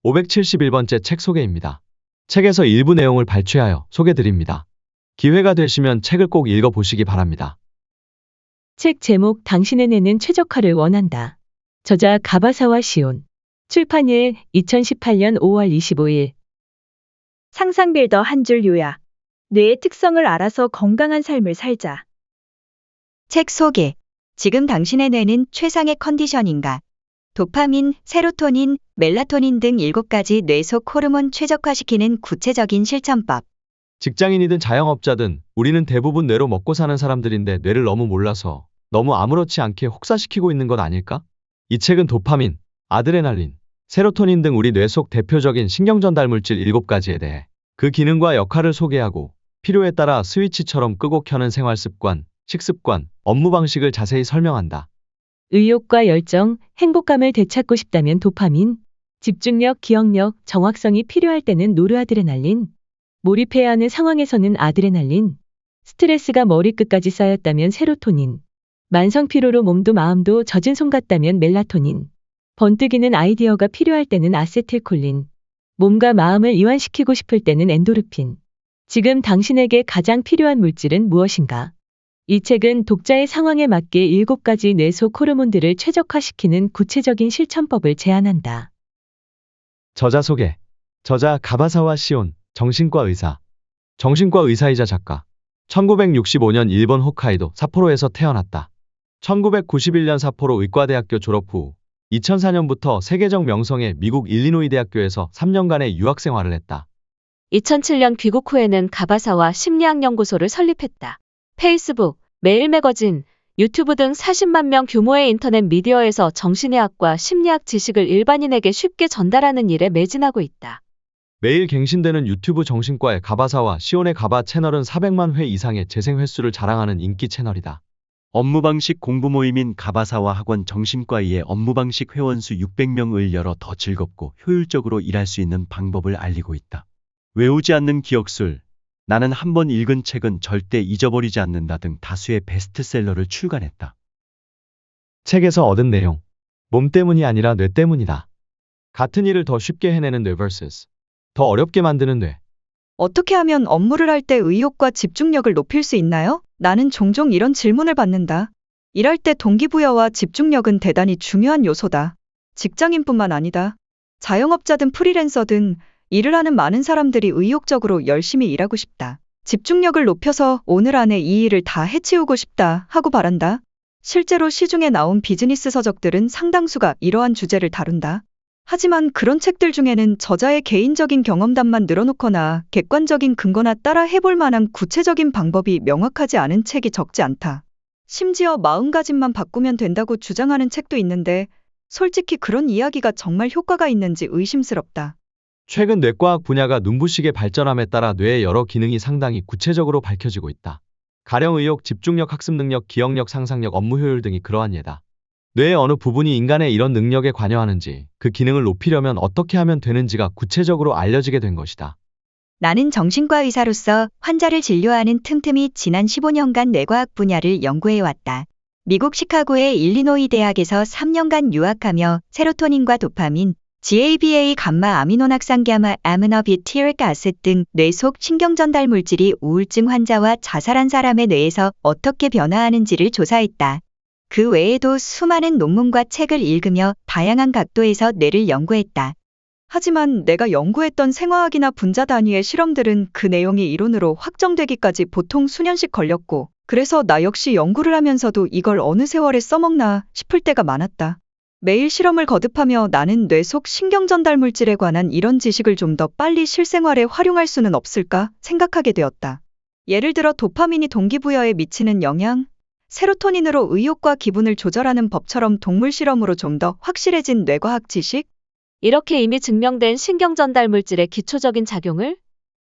571번째 책 소개입니다. 책에서 일부 내용을 발췌하여 소개드립니다. 기회가 되시면 책을 꼭 읽어보시기 바랍니다. 책 제목 당신의 뇌는 최적화를 원한다. 저자 가바사와 시온. 출판일 2018년 5월 25일. 상상 빌더 한 줄 요약. 뇌의 특성을 알아서 건강한 삶을 살자. 책 소개. 지금 당신의 뇌는 최상의 컨디션인가? 도파민, 세로토닌, 멜라토닌 등 7가지 뇌 속 호르몬 최적화시키는 구체적인 실천법. 직장인이든 자영업자든 우리는 대부분 뇌로 먹고 사는 사람들인데 뇌를 너무 몰라서 너무 아무렇지 않게 혹사시키고 있는 것 아닐까? 이 책은 도파민, 아드레날린, 세로토닌 등 우리 뇌 속 대표적인 신경전달 물질 7가지에 대해 그 기능과 역할을 소개하고 필요에 따라 스위치처럼 끄고 켜는 생활습관, 식습관, 업무 방식을 자세히 설명한다. 의욕과 열정, 행복감을 되찾고 싶다면 도파민, 집중력, 기억력, 정확성이 필요할 때는 노르아드레날린, 몰입해야 하는 상황에서는 아드레날린, 스트레스가 머리끝까지 쌓였다면 세로토닌, 만성 피로로 몸도 마음도 젖은 손 같다면 멜라토닌, 번뜩이는 아이디어가 필요할 때는 아세틸콜린, 몸과 마음을 이완시키고 싶을 때는 엔도르핀. 지금 당신에게 가장 필요한 물질은 무엇인가? 이 책은 독자의 상황에 맞게 7가지 뇌 속 호르몬들을 최적화시키는 구체적인 실천법을 제안한다. 저자 소개. 저자 가바사와 시온, 정신과 의사. 정신과 의사이자 작가. 1965년 일본 홋카이도 삿포로에서 태어났다. 1991년 삿포로 의과대학교 졸업 후 2004년부터 세계적 명성의 미국 일리노이 대학교에서 3년간의 유학 생활을 했다. 2007년 귀국 후에는 가바사와 심리학 연구소를 설립했다. 페이스북, 메일 매거진, 유튜브 등 40만 명 규모의 인터넷 미디어에서 정신의학과 심리학 지식을 일반인에게 쉽게 전달하는 일에 매진하고 있다. 매일 갱신되는 유튜브 정신과의 가바사와 시온의 가바 채널은 400만 회 이상의 재생 횟수를 자랑하는 인기 채널이다. 업무방식 공부 모임인 가바사와 학원 정신과의의 업무방식 회원수 600명을 열어 더 즐겁고 효율적으로 일할 수 있는 방법을 알리고 있다. 외우지 않는 기억술, 나는 한 번 읽은 책은 절대 잊어버리지 않는다 등 다수의 베스트셀러를 출간했다. 책에서 얻은 내용. 몸 때문이 아니라 뇌 때문이다. 같은 일을 더 쉽게 해내는 뇌 vs. 더 어렵게 만드는 뇌. 어떻게 하면 업무를 할 때 의욕과 집중력을 높일 수 있나요? 나는 종종 이런 질문을 받는다. 일할 때 동기부여와 집중력은 대단히 중요한 요소다. 직장인뿐만 아니다. 자영업자든 프리랜서든 일을 하는 많은 사람들이 의욕적으로 열심히 일하고 싶다. 집중력을 높여서 오늘 안에 이 일을 다 해치우고 싶다 하고 바란다. 실제로 시중에 나온 비즈니스 서적들은 상당수가 이러한 주제를 다룬다. 하지만 그런 책들 중에는 저자의 개인적인 경험담만 늘어놓거나 객관적인 근거나 따라 해볼 만한 구체적인 방법이 명확하지 않은 책이 적지 않다. 심지어 마음가짐만 바꾸면 된다고 주장하는 책도 있는데 솔직히 그런 이야기가 정말 효과가 있는지 의심스럽다. 최근 뇌과학 분야가 눈부시게 발전함에 따라 뇌의 여러 기능이 상당히 구체적으로 밝혀지고 있다. 가령 의욕, 집중력, 학습 능력, 기억력, 상상력, 업무 효율 등이 그러한 예다. 뇌의 어느 부분이 인간의 이런 능력에 관여하는지, 그 기능을 높이려면 어떻게 하면 되는지가 구체적으로 알려지게 된 것이다. 나는 정신과 의사로서 환자를 진료하는 틈틈이 지난 15년간 뇌과학 분야를 연구해왔다. 미국 시카고의 일리노이 대학에서 3년간 유학하며 세로토닌과 도파민, GABA 감마 아미노낙산갸마 아미노뷰티릭 아sid 등 뇌 속 신경전달 물질이 우울증 환자와 자살한 사람의 뇌에서 어떻게 변화하는지를 조사했다. 그 외에도 수많은 논문과 책을 읽으며 다양한 각도에서 뇌를 연구했다. 하지만 내가 연구했던 생화학이나 분자 단위의 실험들은 그 내용이 이론으로 확정되기까지 보통 수년씩 걸렸고, 그래서 나 역시 연구를 하면서도 이걸 어느 세월에 써먹나 싶을 때가 많았다. 매일 실험을 거듭하며 나는 뇌 속 신경전달 물질에 관한 이런 지식을 좀 더 빨리 실생활에 활용할 수는 없을까 생각하게 되었다. 예를 들어 도파민이 동기부여에 미치는 영향, 세로토닌으로 의욕과 기분을 조절하는 법처럼 동물 실험으로 좀 더 확실해진 뇌과학 지식? 이렇게 이미 증명된 신경전달 물질의 기초적인 작용을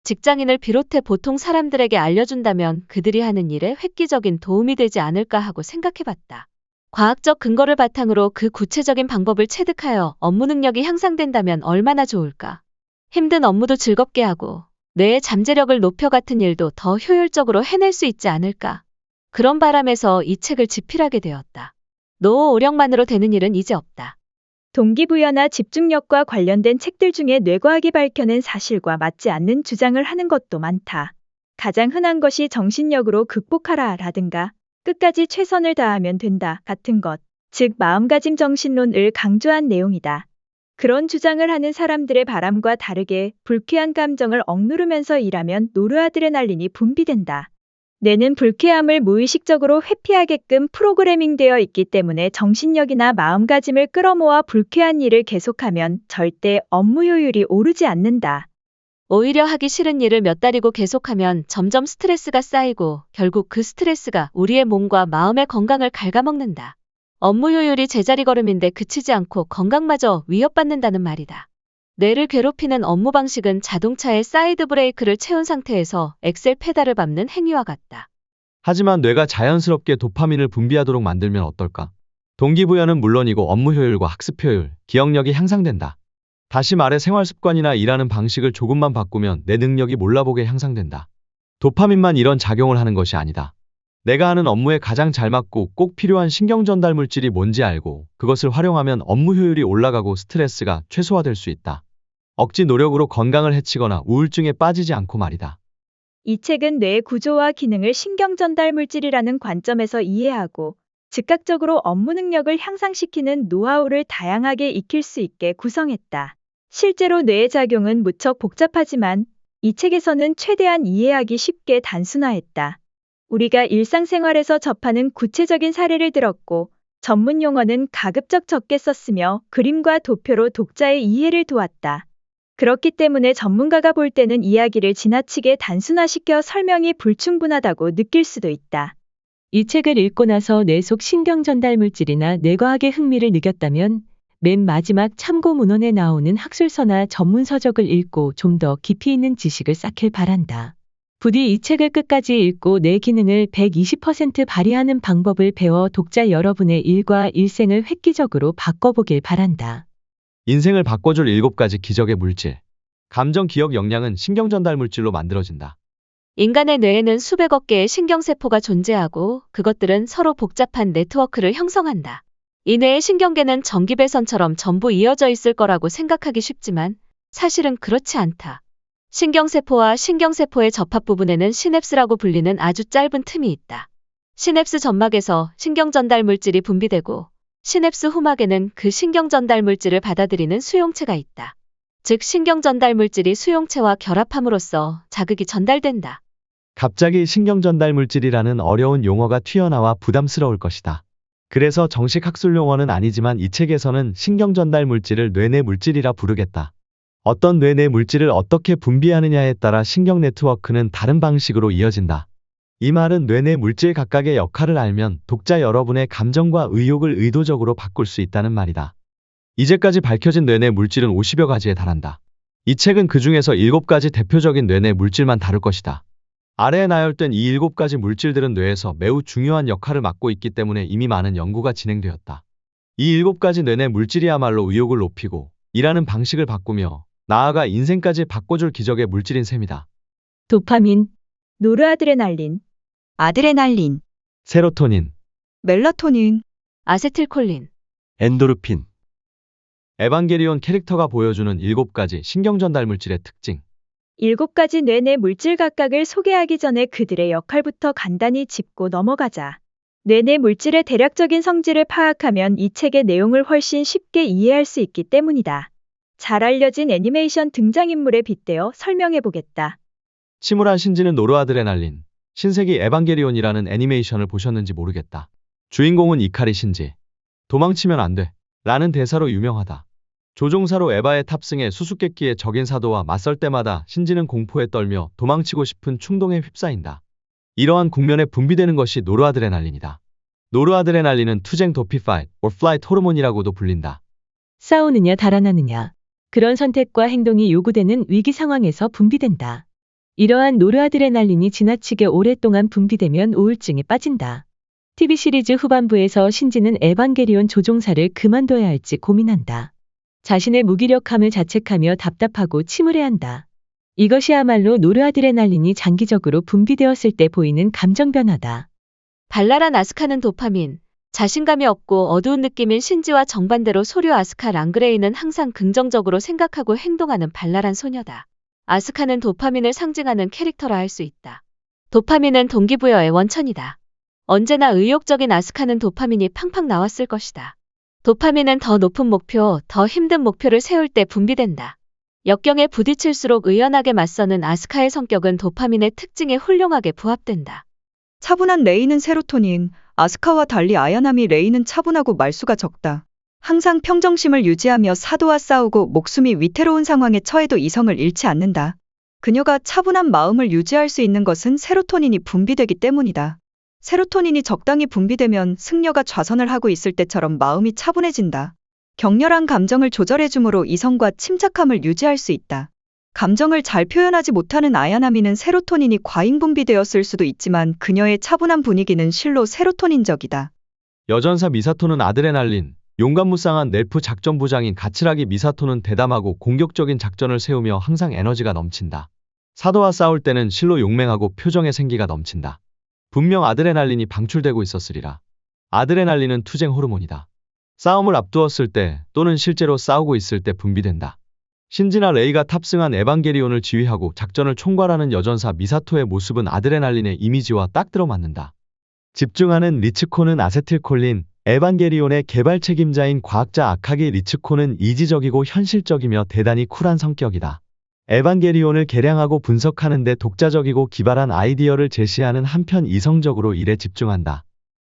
직장인을 비롯해 보통 사람들에게 알려준다면 그들이 하는 일에 획기적인 도움이 되지 않을까 하고 생각해봤다. 과학적 근거를 바탕으로 그 구체적인 방법을 체득하여 업무 능력이 향상된다면 얼마나 좋을까? 힘든 업무도 즐겁게 하고 뇌의 잠재력을 높여 같은 일도 더 효율적으로 해낼 수 있지 않을까? 그런 바람에서 이 책을 집필하게 되었다. 노후 오력만으로 되는 일은 이제 없다. 동기부여나 집중력과 관련된 책들 중에 뇌과학이 밝혀낸 사실과 맞지 않는 주장을 하는 것도 많다. 가장 흔한 것이 정신력으로 극복하라 라든가 끝까지 최선을 다하면 된다 같은 것, 즉 마음가짐 정신론을 강조한 내용이다. 그런 주장을 하는 사람들의 바람과 다르게 불쾌한 감정을 억누르면서 일하면 노르아드레날린이 분비된다. 뇌는 불쾌함을 무의식적으로 회피하게끔 프로그래밍되어 있기 때문에 정신력이나 마음가짐을 끌어모아 불쾌한 일을 계속하면 절대 업무 효율이 오르지 않는다. 오히려 하기 싫은 일을 몇 달이고 계속하면 점점 스트레스가 쌓이고 결국 그 스트레스가 우리의 몸과 마음의 건강을 갉아먹는다. 업무 효율이 제자리 걸음인데 그치지 않고 건강마저 위협받는다는 말이다. 뇌를 괴롭히는 업무 방식은 자동차의 사이드 브레이크를 채운 상태에서 엑셀 페달을 밟는 행위와 같다. 하지만 뇌가 자연스럽게 도파민을 분비하도록 만들면 어떨까? 동기부여는 물론이고 업무 효율과 학습 효율, 기억력이 향상된다. 다시 말해 생활 습관이나 일하는 방식을 조금만 바꾸면 내 능력이 몰라보게 향상된다. 도파민만 이런 작용을 하는 것이 아니다. 내가 하는 업무에 가장 잘 맞고 꼭 필요한 신경 전달 물질이 뭔지 알고 그것을 활용하면 업무 효율이 올라가고 스트레스가 최소화될 수 있다. 억지 노력으로 건강을 해치거나 우울증에 빠지지 않고 말이다. 이 책은 뇌의 구조와 기능을 신경 전달 물질이라는 관점에서 이해하고 즉각적으로 업무 능력을 향상시키는 노하우를 다양하게 익힐 수 있게 구성했다. 실제로 뇌의 작용은 무척 복잡하지만 이 책에서는 최대한 이해하기 쉽게 단순화했다. 우리가 일상생활에서 접하는 구체적인 사례를 들었고 전문 용어는 가급적 적게 썼으며 그림과 도표로 독자의 이해를 도왔다. 그렇기 때문에 전문가가 볼 때는 이야기를 지나치게 단순화시켜 설명이 불충분하다고 느낄 수도 있다. 이 책을 읽고 나서 뇌 속 신경 전달 물질이나 뇌과학에 흥미를 느꼈다면 맨 마지막 참고 문헌에 나오는 학술서나 전문 서적을 읽고 좀 더 깊이 있는 지식을 쌓길 바란다. 부디 이 책을 끝까지 읽고 뇌 기능을 120% 발휘하는 방법을 배워 독자 여러분의 일과 일생을 획기적으로 바꿔보길 바란다. 인생을 바꿔줄 7가지 기적의 물질. 감정 기억 역량은 신경 전달 물질로 만들어진다. 인간의 뇌에는 수백억 개의 신경세포가 존재하고 그것들은 서로 복잡한 네트워크를 형성한다. 이 뇌의 신경계는 전기배선처럼 전부 이어져 있을 거라고 생각하기 쉽지만 사실은 그렇지 않다. 신경세포와 신경세포의 접합 부분에는 시냅스라고 불리는 아주 짧은 틈이 있다. 시냅스 점막에서 신경 전달 물질이 분비되고 시냅스 후막에는 그 신경 전달 물질을 받아들이는 수용체가 있다. 즉 신경 전달 물질이 수용체와 결합함으로써 자극이 전달된다. 갑자기 신경 전달 물질이라는 어려운 용어가 튀어나와 부담스러울 것이다. 그래서 정식 학술 용어는 아니지만 이 책에서는 신경 전달 물질을 뇌내 물질이라 부르겠다. 어떤 뇌내 물질을 어떻게 분비하느냐에 따라 신경 네트워크는 다른 방식으로 이어진다. 이 말은 뇌내 물질 각각의 역할을 알면 독자 여러분의 감정과 의욕을 의도적으로 바꿀 수 있다는 말이다. 이제까지 밝혀진 뇌내 물질은 50여 가지에 달한다. 이 책은 그 중에서 7가지 대표적인 뇌내 물질만 다룰 것이다. 아래에 나열된 이 7가지 물질들은 뇌에서 매우 중요한 역할을 맡고 있기 때문에 이미 많은 연구가 진행되었다. 이 7가지 뇌내 물질이야말로 의욕을 높이고 일하는 방식을 바꾸며 나아가 인생까지 바꿔줄 기적의 물질인 셈이다. 도파민, 노르아드레날린, 아드레날린, 세로토닌, 멜라토닌, 아세틸콜린, 엔도르핀, 에반게리온 캐릭터가 보여주는 7가지 신경 전달 물질의 특징. 7가지 뇌내 물질 각각을 소개하기 전에 그들의 역할부터 간단히 짚고 넘어가자. 뇌내 물질의 대략적인 성질을 파악하면 이 책의 내용을 훨씬 쉽게 이해할 수 있기 때문이다. 잘 알려진 애니메이션 등장인물에 빗대어 설명해보겠다. 침울한 신지는 노르아드레날린, 신세기 에반게리온이라는 애니메이션을 보셨는지 모르겠다. 주인공은 이카리 신지. 도망치면 안 돼. 라는 대사로 유명하다. 조종사로 에바에 탑승해 수수께끼의 적인 사도와 맞설 때마다 신지는 공포에 떨며 도망치고 싶은 충동에 휩싸인다. 이러한 국면에 분비되는 것이 노르아드레날린이다. 노르아드레날린은 투쟁 도피 fight or flight 호르몬이라고도 불린다. 싸우느냐 달아나느냐. 그런 선택과 행동이 요구되는 위기 상황에서 분비된다. 이러한 노르아드레날린이 지나치게 오랫동안 분비되면 우울증에 빠진다. TV 시리즈 후반부에서 신지는 에반게리온 조종사를 그만둬야 할지 고민한다. 자신의 무기력함을 자책하며 답답하고 침울해한다. 이것이야말로 노르아드레날린이 장기적으로 분비되었을 때 보이는 감정 변화다. 발랄한 아스카는 도파민, 자신감이 없고 어두운 느낌인 신지와 정반대로 소류 아스카 랑그레이는 항상 긍정적으로 생각하고 행동하는 발랄한 소녀다. 아스카는 도파민을 상징하는 캐릭터라 할 수 있다. 도파민은 동기부여의 원천이다. 언제나 의욕적인 아스카는 도파민이 팡팡 나왔을 것이다. 도파민은 더 높은 목표, 더 힘든 목표를 세울 때 분비된다. 역경에 부딪힐수록 의연하게 맞서는 아스카의 성격은 도파민의 특징에 훌륭하게 부합된다. 차분한 레이는 세로토닌, 아스카와 달리 아야나미 레이는 차분하고 말수가 적다. 항상 평정심을 유지하며 사도와 싸우고 목숨이 위태로운 상황에 처해도 이성을 잃지 않는다. 그녀가 차분한 마음을 유지할 수 있는 것은 세로토닌이 분비되기 때문이다. 세로토닌이 적당히 분비되면 승려가 좌선을 하고 있을 때처럼 마음이 차분해진다. 격렬한 감정을 조절해줌으로 이성과 침착함을 유지할 수 있다. 감정을 잘 표현하지 못하는 아야나미는 세로토닌이 과잉 분비되었을 수도 있지만 그녀의 차분한 분위기는 실로 세로토닌적이다. 여전사 미사토는 아드레날린, 용감무쌍한 넬프 작전부장인 가츠라기 미사토는 대담하고 공격적인 작전을 세우며 항상 에너지가 넘친다. 사도와 싸울 때는 실로 용맹하고 표정에 생기가 넘친다. 분명 아드레날린이 방출되고 있었으리라. 아드레날린은 투쟁 호르몬이다. 싸움을 앞두었을 때 또는 실제로 싸우고 있을 때 분비된다. 신지나 레이가 탑승한 에반게리온을 지휘하고 작전을 총괄하는 여전사 미사토의 모습은 아드레날린의 이미지와 딱 들어맞는다. 집중하는 리츠코는 아세틸콜린, 에반게리온의 개발 책임자인 과학자 아카기 리츠코는 이지적이고 현실적이며 대단히 쿨한 성격이다. 에반게리온을 개량하고 분석하는 데 독자적이고 기발한 아이디어를 제시하는 한편 이성적으로 일에 집중한다.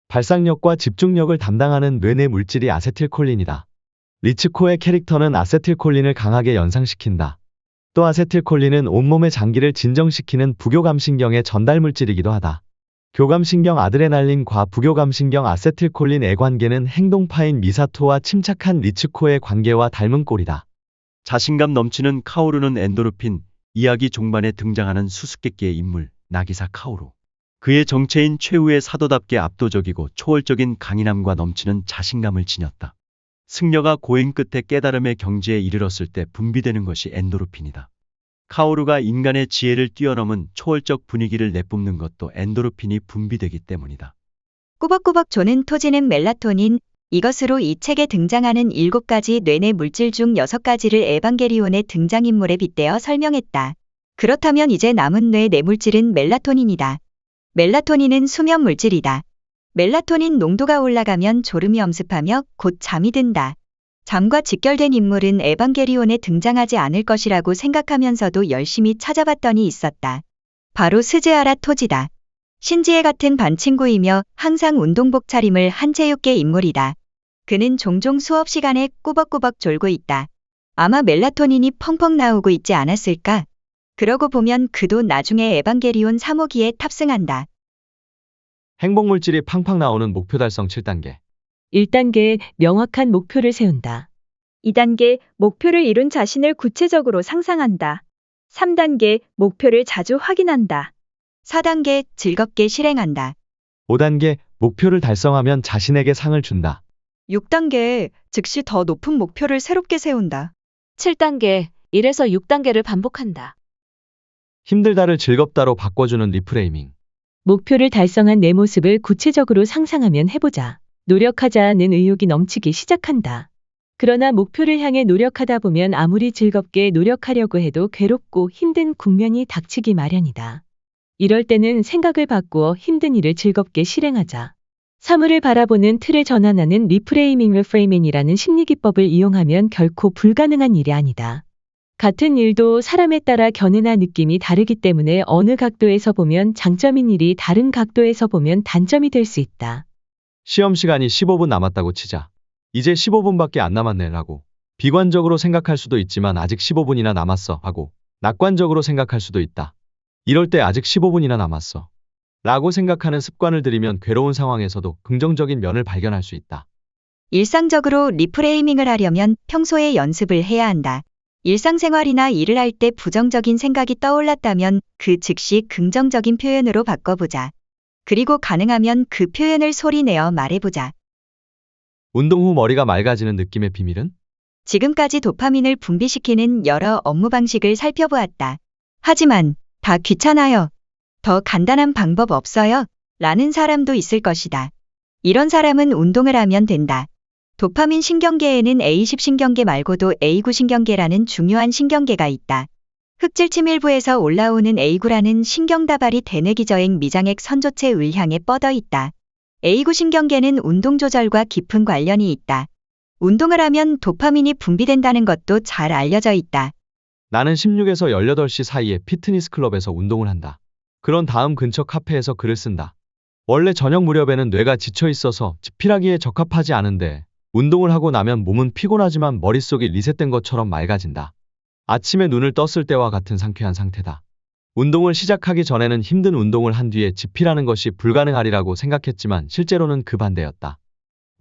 발상력과 집중력을 담당하는 뇌내 물질이 아세틸콜린이다. 리츠코의 캐릭터는 아세틸콜린을 강하게 연상시킨다. 또 아세틸콜린은 온몸의 장기를 진정시키는 부교감신경의 전달물질이기도 하다. 교감신경 아드레날린과 부교감신경 아세틸콜린의 관계는 행동파인 미사토와 침착한 리츠코의 관계와 닮은 꼴이다. 자신감 넘치는 카오루는 엔도르핀, 이야기 종반에 등장하는 수수께끼의 인물, 나기사 카오루. 그의 정체인 최후의 사도답게 압도적이고 초월적인 강인함과 넘치는 자신감을 지녔다. 승려가 고행 끝에 깨달음의 경지에 이르렀을 때 분비되는 것이 엔도르핀이다. 카오루가 인간의 지혜를 뛰어넘은 초월적 분위기를 내뿜는 것도 엔도르핀이 분비되기 때문이다. 꾸벅꾸벅 조는 토지는 멜라토닌, 이것으로 이 책에 등장하는 7가지 뇌내 물질 중 6가지를 에반게리온의 등장인물에 빗대어 설명했다. 그렇다면 이제 남은 뇌 내물질은 멜라토닌이다. 멜라토닌은 수면 물질이다. 멜라토닌 농도가 올라가면 졸음이 엄습하며 곧 잠이 든다. 잠과 직결된 인물은 에반게리온에 등장하지 않을 것이라고 생각하면서도 열심히 찾아봤더니 있었다. 바로 스즈하라 토지다. 신지에 같은 반친구이며 항상 운동복 차림을 한 체육계 인물이다. 그는 종종 수업 시간에 꾸벅꾸벅 졸고 있다. 아마 멜라토닌이 펑펑 나오고 있지 않았을까? 그러고 보면 그도 나중에 에반게리온 3호기에 탑승한다. 행복물질이 팡팡 나오는 목표 달성 7단계. 1단계 명확한 목표를 세운다. 2단계 목표를 이룬 자신을 구체적으로 상상한다. 3단계 목표를 자주 확인한다. 4단계 즐겁게 실행한다. 5단계 목표를 달성하면 자신에게 상을 준다. 6단계 즉시 더 높은 목표를 새롭게 세운다. 7단계, 1에서 6단계를 반복한다. 힘들다를 즐겁다로 바꿔주는 리프레이밍. 목표를 달성한 내 모습을 구체적으로 상상하면 해보자. 노력하자는 의욕이 넘치기 시작한다. 그러나 목표를 향해 노력하다 보면 아무리 즐겁게 노력하려고 해도 괴롭고 힘든 국면이 닥치기 마련이다. 이럴 때는 생각을 바꾸어 힘든 일을 즐겁게 실행하자. 사물을 바라보는 틀을 전환하는 리프레이밍이라는 심리기법을 이용하면 결코 불가능한 일이 아니다. 같은 일도 사람에 따라 견해나 느낌이 다르기 때문에 어느 각도에서 보면 장점인 일이 다른 각도에서 보면 단점이 될 수 있다. 시험 시간이 15분 남았다고 치자. 이제 15분밖에 안 남았네 라고. 비관적으로 생각할 수도 있지만 아직 15분이나 남았어 하고 낙관적으로 생각할 수도 있다. 이럴 때 아직 15분이나 남았어 라고 생각하는 습관을 들이면 괴로운 상황에서도 긍정적인 면을 발견할 수 있다. 일상적으로 리프레이밍을 하려면 평소에 연습을 해야 한다. 일상생활이나 일을 할 때 부정적인 생각이 떠올랐다면 그 즉시 긍정적인 표현으로 바꿔보자. 그리고 가능하면 그 표현을 소리내어 말해보자. 운동 후 머리가 맑아지는 느낌의 비밀은? 지금까지 도파민을 분비시키는 여러 업무 방식을 살펴보았다. 하지만 다 귀찮아요. 더 간단한 방법 없어요? 라는 사람도 있을 것이다. 이런 사람은 운동을 하면 된다. 도파민 신경계에는 A10 신경계 말고도 A9 신경계라는 중요한 신경계가 있다. 흑질침 일부에서 올라오는 A9라는 신경다발이 대뇌기저행 미장액 선조체을 향해 뻗어 있다. A9 신경계는 운동 조절과 깊은 관련이 있다. 운동을 하면 도파민이 분비된다는 것도 잘 알려져 있다. 나는 16에서 18시 사이에 피트니스 클럽에서 운동을 한다. 그런 다음 근처 카페에서 글을 쓴다. 원래 저녁 무렵에는 뇌가 지쳐 있어서 집필하기에 적합하지 않은데 운동을 하고 나면 몸은 피곤하지만 머릿속이 리셋된 것처럼 맑아진다. 아침에 눈을 떴을 때와 같은 상쾌한 상태다. 운동을 시작하기 전에는 힘든 운동을 한 뒤에 집필하는 것이 불가능하리라고 생각했지만 실제로는 그 반대였다.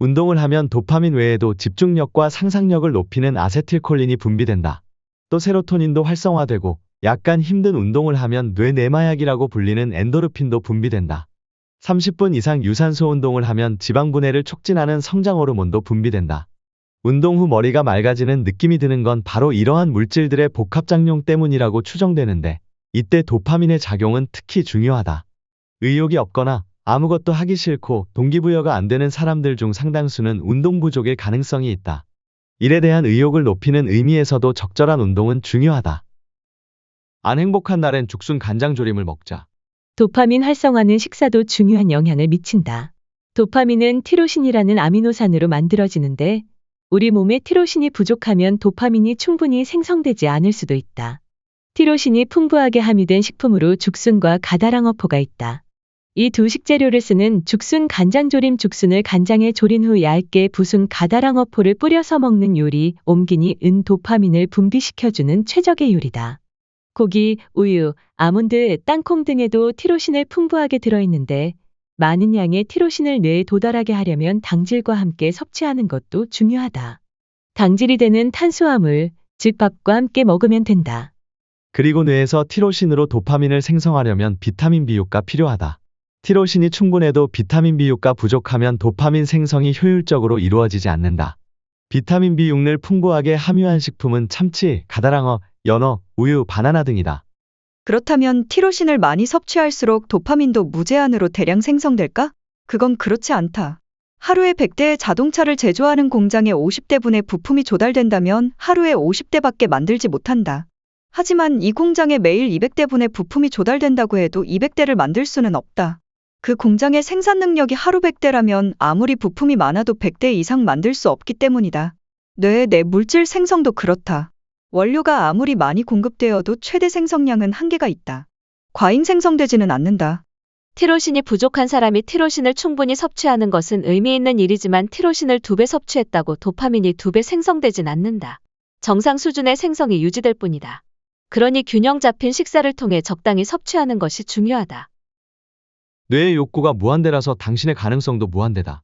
운동을 하면 도파민 외에도 집중력과 상상력을 높이는 아세틸콜린이 분비된다. 또 세로토닌도 활성화되고 약간 힘든 운동을 하면 뇌 내마약이라고 불리는 엔도르핀도 분비된다. 30분 이상 유산소 운동을 하면 지방 분해를 촉진하는 성장 호르몬도 분비된다. 운동 후 머리가 맑아지는 느낌이 드는 건 바로 이러한 물질들의 복합작용 때문이라고 추정되는데 이때 도파민의 작용은 특히 중요하다. 의욕이 없거나 아무것도 하기 싫고 동기부여가 안 되는 사람들 중 상당수는 운동 부족일 가능성이 있다. 일에 대한 의욕을 높이는 의미에서도 적절한 운동은 중요하다. 안 행복한 날엔 죽순 간장조림을 먹자. 도파민 활성화는 식사도 중요한 영향을 미친다. 도파민은 티로신이라는 아미노산으로 만들어지는데 우리 몸에 티로신이 부족하면 도파민이 충분히 생성되지 않을 수도 있다. 티로신이 풍부하게 함유된 식품으로 죽순과 가다랑어포가 있다. 이 두 식재료를 쓰는 죽순 간장조림 죽순을 간장에 졸인 후 얇게 부순 가다랑어포를 뿌려서 먹는 요리 옴기니 은 도파민을 분비시켜주는 최적의 요리다. 고기, 우유, 아몬드, 땅콩 등에도 티로신을 풍부하게 들어있는데 많은 양의 티로신을 뇌에 도달하게 하려면 당질과 함께 섭취하는 것도 중요하다. 당질이 되는 탄수화물, 즉 밥과 함께 먹으면 된다. 그리고 뇌에서 티로신으로 도파민을 생성하려면 비타민 B6가 필요하다. 티로신이 충분해도 비타민 B6가 부족하면 도파민 생성이 효율적으로 이루어지지 않는다. 비타민 B6을 풍부하게 함유한 식품은 참치, 가다랑어, 연어, 우유, 바나나 등이다. 그렇다면 티로신을 많이 섭취할수록 도파민도 무제한으로 대량 생성될까? 그건 그렇지 않다. 하루에 100대의 자동차를 제조하는 공장에 50대분의 부품이 조달된다면 하루에 50대밖에 만들지 못한다. 하지만 이 공장에 매일 200대분의 부품이 조달된다고 해도 200대를 만들 수는 없다. 그 공장의 생산 능력이 하루 100대라면 아무리 부품이 많아도 100대 이상 만들 수 없기 때문이다. 뇌의 내 물질 생성도 그렇다. 원료가 아무리 많이 공급되어도 최대 생성량은 한계가 있다. 과잉 생성되지는 않는다. 티로신이 부족한 사람이 티로신을 충분히 섭취하는 것은 의미 있는 일이지만 티로신을 2배 섭취했다고 도파민이 2배 생성되진 않는다. 정상 수준의 생성이 유지될 뿐이다. 그러니 균형 잡힌 식사를 통해 적당히 섭취하는 것이 중요하다. 뇌의 욕구가 무한대라서 당신의 가능성도 무한대다.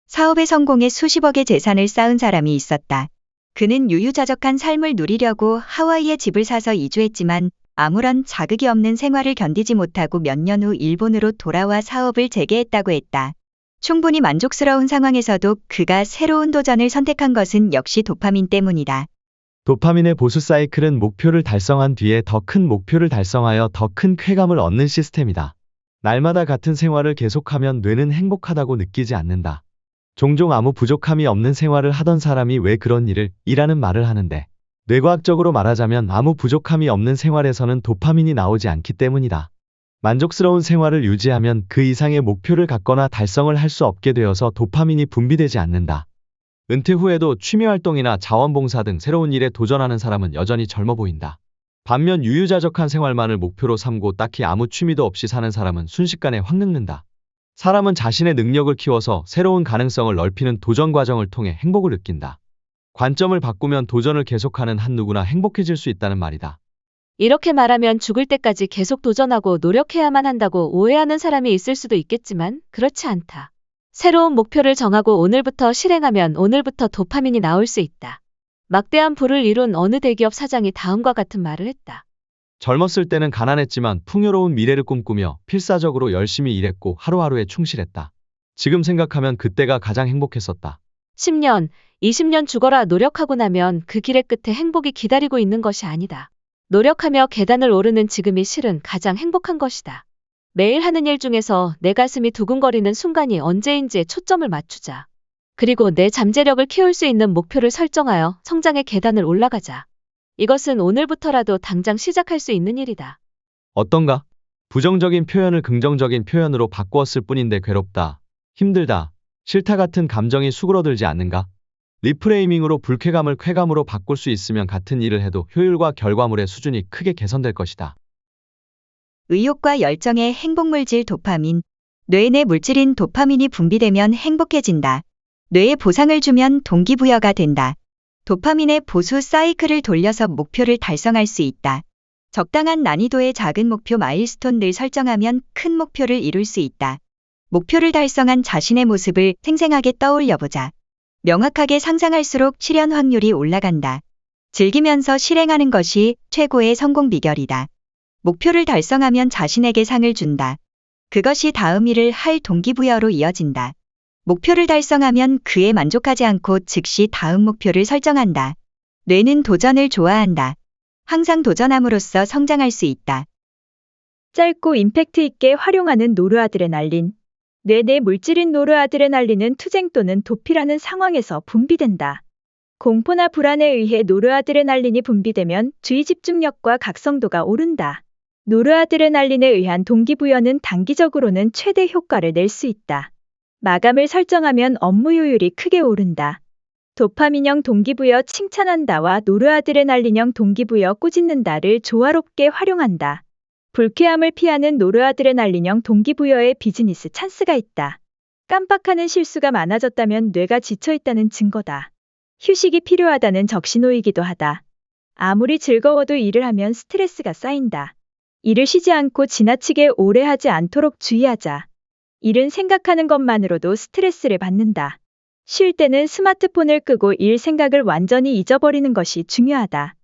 사업에 성공해 수십억의 재산을 쌓은 사람이 있었다. 그는 유유자적한 삶을 누리려고 하와이에 집을 사서 이주했지만 아무런 자극이 없는 생활을 견디지 못하고 몇 년 후 일본으로 돌아와 사업을 재개했다고 했다. 충분히 만족스러운 상황에서도 그가 새로운 도전을 선택한 것은 역시 도파민 때문이다. 도파민의 보수 사이클은 목표를 달성한 뒤에 더 큰 목표를 달성하여 더 큰 쾌감을 얻는 시스템이다. 날마다 같은 생활을 계속하면 뇌는 행복하다고 느끼지 않는다. 종종 아무 부족함이 없는 생활을 하던 사람이 왜 그런 일이라는 말을 하는데 뇌과학적으로 말하자면 아무 부족함이 없는 생활에서는 도파민이 나오지 않기 때문이다. 만족스러운 생활을 유지하면 그 이상의 목표를 갖거나 달성을 할 수 없게 되어서 도파민이 분비되지 않는다. 은퇴 후에도 취미활동이나 자원봉사 등 새로운 일에 도전하는 사람은 여전히 젊어 보인다. 반면 유유자적한 생활만을 목표로 삼고 딱히 아무 취미도 없이 사는 사람은 순식간에 확 늙는다. 사람은 자신의 능력을 키워서 새로운 가능성을 넓히는 도전 과정을 통해 행복을 느낀다. 관점을 바꾸면 도전을 계속하는 한 누구나 행복해질 수 있다는 말이다. 이렇게 말하면 죽을 때까지 계속 도전하고 노력해야만 한다고 오해하는 사람이 있을 수도 있겠지만 그렇지 않다. 새로운 목표를 정하고 오늘부터 실행하면 오늘부터 도파민이 나올 수 있다. 막대한 부를 이룬 어느 대기업 사장이 다음과 같은 말을 했다. 젊었을 때는 가난했지만 풍요로운 미래를 꿈꾸며 필사적으로 열심히 일했고 하루하루에 충실했다. 지금 생각하면 그때가 가장 행복했었다. 10년, 20년 죽어라 노력하고 나면 그 길의 끝에 행복이 기다리고 있는 것이 아니다. 노력하며 계단을 오르는 지금이 실은 가장 행복한 것이다. 매일 하는 일 중에서 내 가슴이 두근거리는 순간이 언제인지에 초점을 맞추자. 그리고 내 잠재력을 키울 수 있는 목표를 설정하여 성장의 계단을 올라가자. 이것은 오늘부터라도 당장 시작할 수 있는 일이다. 어떤가? 부정적인 표현을 긍정적인 표현으로 바꾸었을 뿐인데 괴롭다, 힘들다, 싫다 같은 감정이 수그러들지 않는가? 리프레이밍으로 불쾌감을 쾌감으로 바꿀 수 있으면 같은 일을 해도 효율과 결과물의 수준이 크게 개선될 것이다. 의욕과 열정의 행복물질 도파민. 뇌 내 물질인 도파민이 분비되면 행복해진다. 뇌에 보상을 주면 동기부여가 된다. 도파민의 보수 사이클을 돌려서 목표를 달성할 수 있다. 적당한 난이도의 작은 목표 마일스톤을 설정하면 큰 목표를 이룰 수 있다. 목표를 달성한 자신의 모습을 생생하게 떠올려보자. 명확하게 상상할수록 실현 확률이 올라간다. 즐기면서 실행하는 것이 최고의 성공 비결이다. 목표를 달성하면 자신에게 상을 준다. 그것이 다음 일을 할 동기부여로 이어진다. 목표를 달성하면 그에 만족하지 않고 즉시 다음 목표를 설정한다. 뇌는 도전을 좋아한다. 항상 도전함으로써 성장할 수 있다. 짧고 임팩트 있게 활용하는 노르아드레날린. 뇌 내 물질인 노르아드레날린은 투쟁 또는 도피라는 상황에서 분비된다. 공포나 불안에 의해 노르아드레날린이 분비되면 주의 집중력과 각성도가 오른다. 노르아드레날린에 의한 동기부여는 단기적으로는 최대 효과를 낼 수 있다. 마감을 설정하면 업무 효율이 크게 오른다. 도파민형 동기부여 칭찬한다와 노르아드레날린형 동기부여 꾸짖는다를 조화롭게 활용한다. 불쾌함을 피하는 노르아드레날린형 동기부여에 비즈니스 찬스가 있다. 깜빡하는 실수가 많아졌다면 뇌가 지쳐있다는 증거다. 휴식이 필요하다는 적신호이기도 하다. 아무리 즐거워도 일을 하면 스트레스가 쌓인다. 일을 쉬지 않고 지나치게 오래 하지 않도록 주의하자. 일은 생각하는 것만으로도 스트레스를 받는다. 쉴 때는 스마트폰을 끄고 일 생각을 완전히 잊어버리는 것이 중요하다.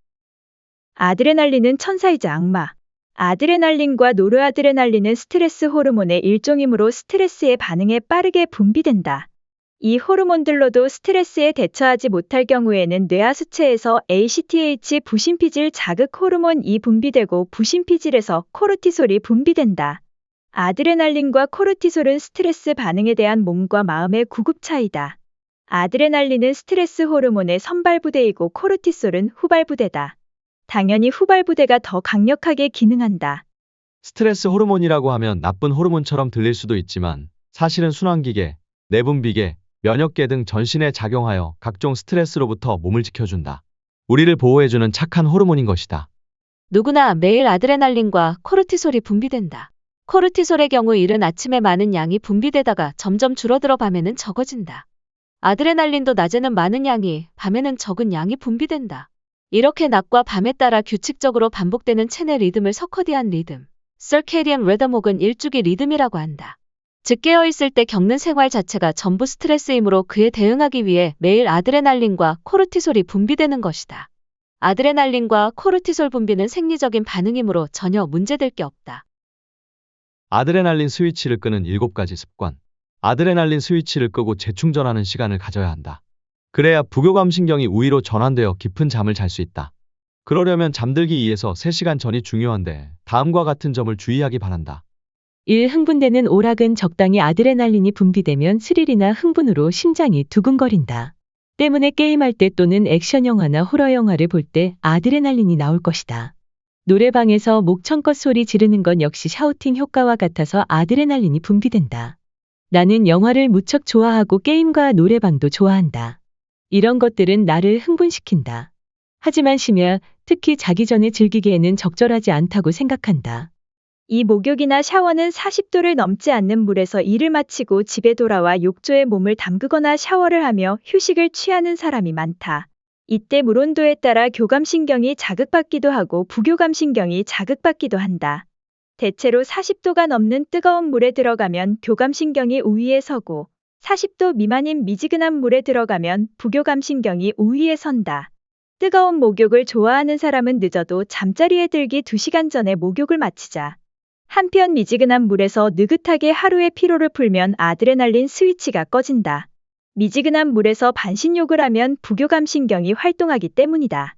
아드레날린은 천사이자 악마. 아드레날린과 노르아드레날린은 스트레스 호르몬의 일종이므로 스트레스에 반응해 빠르게 분비된다. 이 호르몬들로도 스트레스에 대처하지 못할 경우에는 뇌하수체에서 ACTH 부신피질 자극 호르몬이 분비되고 부신피질에서 코르티솔이 분비된다. 아드레날린과 코르티솔은 스트레스 반응에 대한 몸과 마음의 구급 차이다. 아드레날린은 스트레스 호르몬의 선발부대이고 코르티솔은 후발부대다. 당연히 후발부대가 더 강력하게 기능한다. 스트레스 호르몬이라고 하면 나쁜 호르몬처럼 들릴 수도 있지만 사실은 순환기계, 내분비계, 면역계 등 전신에 작용하여 각종 스트레스로부터 몸을 지켜준다. 우리를 보호해주는 착한 호르몬인 것이다. 누구나 매일 아드레날린과 코르티솔이 분비된다. 코르티솔의 경우 이른 아침에 많은 양이 분비되다가 점점 줄어들어 밤에는 적어진다. 아드레날린도 낮에는 많은 양이, 밤에는 적은 양이 분비된다. 이렇게 낮과 밤에 따라 규칙적으로 반복되는 체내 리듬을 서커디안 리듬, circadian rhythm 혹은 일주기 리듬이라고 한다. 즉 깨어있을 때 겪는 생활 자체가 전부 스트레스이므로 그에 대응하기 위해 매일 아드레날린과 코르티솔이 분비되는 것이다. 아드레날린과 코르티솔 분비는 생리적인 반응이므로 전혀 문제될 게 없다. 아드레날린 스위치를 끄는 7가지 습관. 아드레날린 스위치를 끄고 재충전하는 시간을 가져야 한다. 그래야 부교감신경이 우위로 전환되어 깊은 잠을 잘 수 있다. 그러려면 잠들기 2에서 3시간 전이 중요한데 다음과 같은 점을 주의하기 바란다. 1. 흥분되는 오락은 적당히 아드레날린이 분비되면 스릴이나 흥분으로 심장이 두근거린다. 때문에 게임할 때 또는 액션 영화나 호러 영화를 볼 때 아드레날린이 나올 것이다. 노래방에서 목청껏 소리 지르는 건 역시 샤우팅 효과와 같아서 아드레날린이 분비된다. 나는 영화를 무척 좋아하고 게임과 노래방도 좋아한다. 이런 것들은 나를 흥분시킨다. 하지만 쉬며 특히 자기 전에 즐기기에는 적절하지 않다고 생각한다. 이 목욕이나 샤워는 40도를 넘지 않는 물에서 일을 마치고 집에 돌아와 욕조에 몸을 담그거나 샤워를 하며 휴식을 취하는 사람이 많다. 이때 물 온도에 따라 교감신경이 자극받기도 하고 부교감신경이 자극받기도 한다. 대체로 40도가 넘는 뜨거운 물에 들어가면 교감신경이 우위에 서고 40도 미만인 미지근한 물에 들어가면 부교감신경이 우위에 선다. 뜨거운 목욕을 좋아하는 사람은 늦어도 잠자리에 들기 2시간 전에 목욕을 마치자. 한편 미지근한 물에서 느긋하게 하루의 피로를 풀면 아드레날린 스위치가 꺼진다. 미지근한 물에서 반신욕을 하면 부교감신경이 활동하기 때문이다.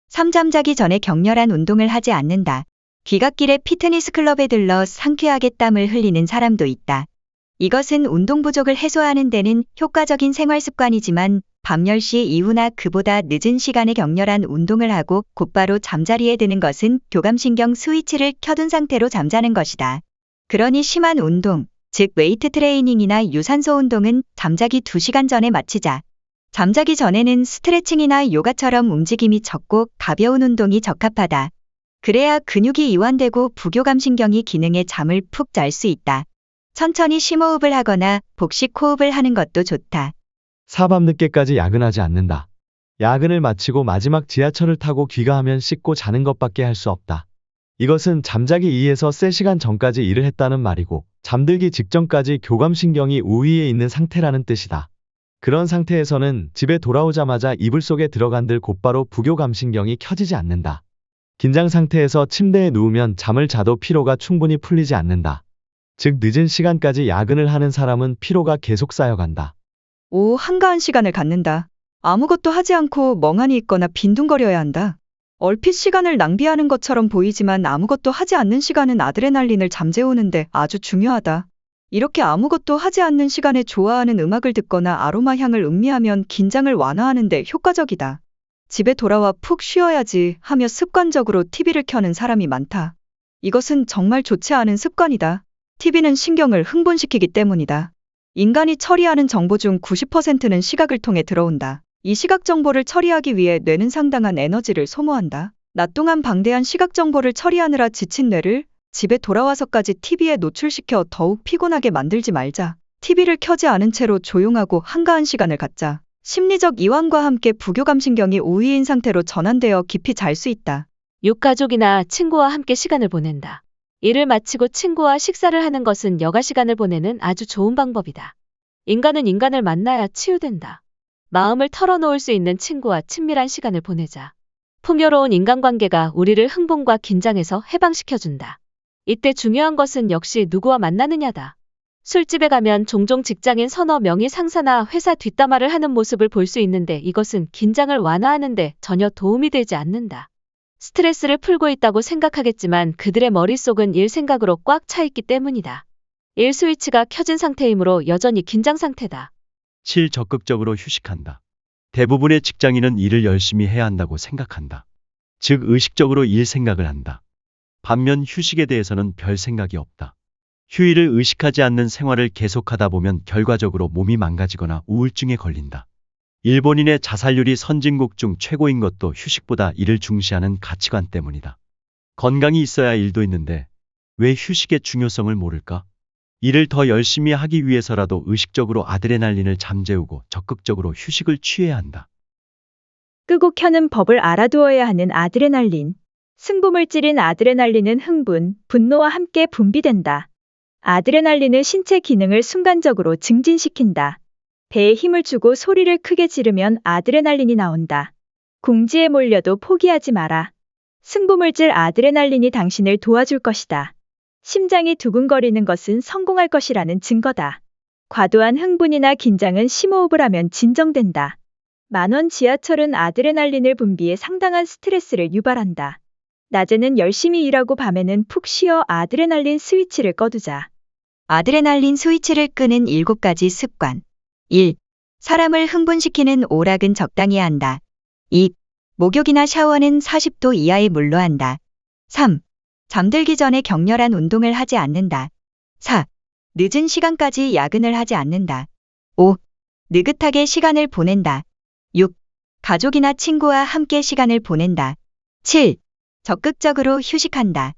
3. 잠자기 전에 격렬한 운동을 하지 않는다. 귀갓길에 피트니스 클럽에 들러 상쾌하게 땀을 흘리는 사람도 있다. 이것은 운동 부족을 해소하는 데는 효과적인 생활 습관이지만 밤 10시 이후나 그보다 늦은 시간에 격렬한 운동을 하고 곧바로 잠자리에 드는 것은 교감신경 스위치를 켜둔 상태로 잠자는 것이다. 그러니 심한 운동, 즉 웨이트 트레이닝이나 유산소 운동은 잠자기 2시간 전에 마치자. 잠자기 전에는 스트레칭이나 요가처럼 움직임이 적고 가벼운 운동이 적합하다. 그래야 근육이 이완되고 부교감신경이 기능해 잠을 푹 잘 수 있다. 천천히 심호흡을 하거나 복식 호흡을 하는 것도 좋다. 사밤늦게까지 야근하지 않는다. 야근을 마치고 마지막 지하철을 타고 귀가하면 씻고 자는 것밖에 할 수 없다. 이것은 잠자기 2에서 3시간 전까지 일을 했다는 말이고 잠들기 직전까지 교감신경이 우위에 있는 상태라는 뜻이다. 그런 상태에서는 집에 돌아오자마자 이불 속에 들어간들 곧바로 부교감신경이 켜지지 않는다. 긴장 상태에서 침대에 누우면 잠을 자도 피로가 충분히 풀리지 않는다. 즉 늦은 시간까지 야근을 하는 사람은 피로가 계속 쌓여간다. 오, 한가한 시간을 갖는다. 아무것도 하지 않고 멍하니 있거나 빈둥거려야 한다. 얼핏 시간을 낭비하는 것처럼 보이지만 아무것도 하지 않는 시간은 아드레날린을 잠재우는데 아주 중요하다. 이렇게 아무것도 하지 않는 시간에 좋아하는 음악을 듣거나 아로마 향을 음미하면 긴장을 완화하는 데 효과적이다. 집에 돌아와 푹 쉬어야지 하며 습관적으로 TV를 켜는 사람이 많다. 이것은 정말 좋지 않은 습관이다. TV는 신경을 흥분시키기 때문이다. 인간이 처리하는 정보 중 90%는 시각을 통해 들어온다. 이 시각 정보를 처리하기 위해 뇌는 상당한 에너지를 소모한다. 낮 동안 방대한 시각 정보를 처리하느라 지친 뇌를 집에 돌아와서까지 TV에 노출시켜 더욱 피곤하게 만들지 말자. TV를 켜지 않은 채로 조용하고 한가한 시간을 갖자. 심리적 이완과 함께 부교감신경이 우위인 상태로 전환되어 깊이 잘 수 있다. 육가족이나 친구와 함께 시간을 보낸다. 일을 마치고 친구와 식사를 하는 것은 여가 시간을 보내는 아주 좋은 방법이다. 인간은 인간을 만나야 치유된다. 마음을 털어놓을 수 있는 친구와 친밀한 시간을 보내자. 풍요로운 인간관계가 우리를 흥분과 긴장에서 해방시켜준다. 이때 중요한 것은 역시 누구와 만나느냐다. 술집에 가면 종종 직장인 서너 명이 상사나 회사 뒷담화를 하는 모습을 볼 수 있는데 이것은 긴장을 완화하는데 전혀 도움이 되지 않는다. 스트레스를 풀고 있다고 생각하겠지만 그들의 머릿속은 일 생각으로 꽉 차 있기 때문이다. 일 스위치가 켜진 상태이므로 여전히 긴장 상태다. 7. 적극적으로 휴식한다. 대부분의 직장인은 일을 열심히 해야 한다고 생각한다. 즉 의식적으로 일 생각을 한다. 반면 휴식에 대해서는 별 생각이 없다. 휴일을 의식하지 않는 생활을 계속하다 보면 결과적으로 몸이 망가지거나 우울증에 걸린다. 일본인의 자살률이 선진국 중 최고인 것도 휴식보다 일을 중시하는 가치관 때문이다. 건강이 있어야 일도 있는데 왜 휴식의 중요성을 모를까? 일을 더 열심히 하기 위해서라도 의식적으로 아드레날린을 잠재우고 적극적으로 휴식을 취해야 한다. 끄고 켜는 법을 알아두어야 하는 아드레날린. 승부물질인 아드레날린은 흥분, 분노와 함께 분비된다. 아드레날린은 신체 기능을 순간적으로 증진시킨다. 배에 힘을 주고 소리를 크게 지르면 아드레날린이 나온다. 궁지에 몰려도 포기하지 마라. 승부물질 아드레날린이 당신을 도와줄 것이다. 심장이 두근거리는 것은 성공할 것이라는 증거다. 과도한 흥분이나 긴장은 심호흡을 하면 진정된다. 만원 지하철은 아드레날린을 분비해 상당한 스트레스를 유발한다. 낮에는 열심히 일하고 밤에는 푹 쉬어 아드레날린 스위치를 꺼두자. 아드레날린 스위치를 끄는 7가지 습관. 1. 사람을 흥분시키는 오락은 적당히 한다. 2. 목욕이나 샤워는 40도 이하의 물로 한다. 3. 잠들기 전에 격렬한 운동을 하지 않는다. 4. 늦은 시간까지 야근을 하지 않는다. 5. 느긋하게 시간을 보낸다. 6. 가족이나 친구와 함께 시간을 보낸다. 7. 적극적으로 휴식한다.